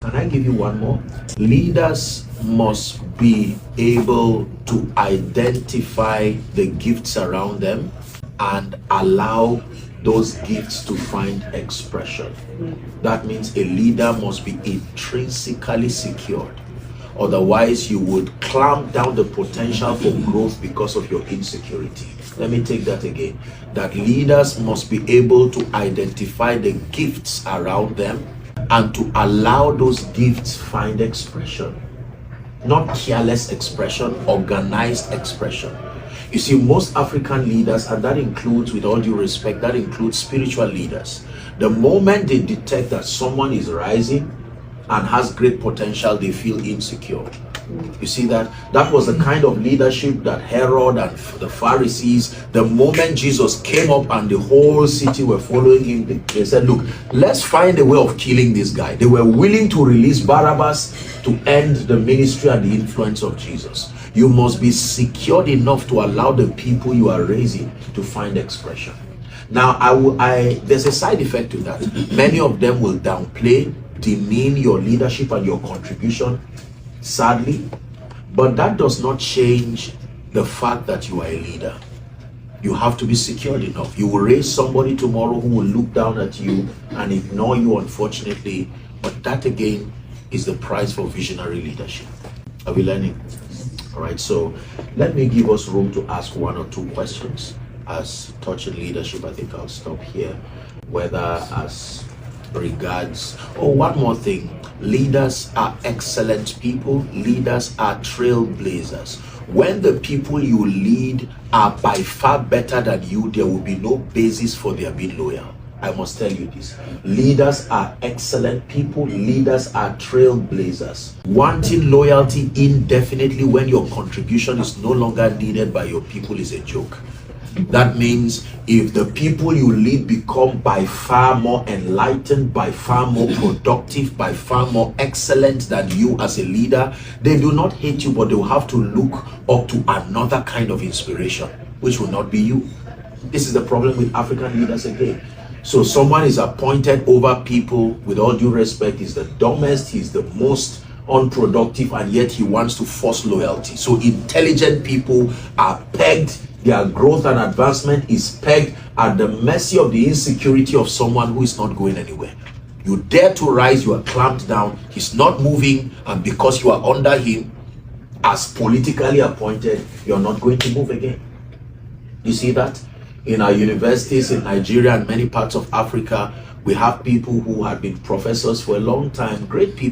Can I give you one more? Leaders must be able to identify the gifts around them and allow those gifts to find expression. That means a leader must be intrinsically secured. Otherwise, you would clamp down the potential for growth because of your insecurity. Let me take that again. That leaders must be able to identify the gifts around them and to allow those gifts find expression. Not careless expression, organized expression. You see, most African leaders, and that includes, with all due respect, that includes spiritual leaders, the moment they detect that someone is rising and has great potential, they feel insecure. You see that was the kind of leadership that Herod and the Pharisees, the moment Jesus came up and the whole city were following him, they said, look, let's find a way of killing this guy. They were willing to release Barabbas to end the ministry and the influence of Jesus. You must be secured enough to allow the people you are raising to find expression. Now, there's a side effect to that. Many of them will downplay, demean your leadership and your contribution, sadly, but that does not change the fact that you are a leader. You have to be secured enough. You will raise somebody tomorrow who will look down at you and ignore you, unfortunately, but that again is the price for visionary leadership. Are we learning? All right, so let me give us room to ask one or two questions as touching leadership. I think I'll stop here. Whether as regards, one more thing, leaders are excellent people. Leaders are trailblazers. When the people you lead are by far better than you, there will be no basis for their being loyal. I must tell you this. Leaders are excellent people. Leaders are trailblazers. Wanting loyalty indefinitely when your contribution is no longer needed by your people is a joke. That means if the people you lead become by far more enlightened, by far more productive, by far more excellent than you as a leader, they do not hate you, but they will have to look up to another kind of inspiration, which will not be you. This is the problem with African leaders again. So someone is appointed over people, with all due respect, he's the dumbest, he's the most unproductive, and yet he wants to force loyalty. So intelligent people are pegged, their growth and advancement is pegged at the mercy of the insecurity of someone who is not going anywhere. You dare to rise, you are clamped down, he's not moving, and because you are under him as politically appointed, you're not going to move again. You see that? In our universities in Nigeria and many parts of Africa, we have people who have been professors for a long time, great people.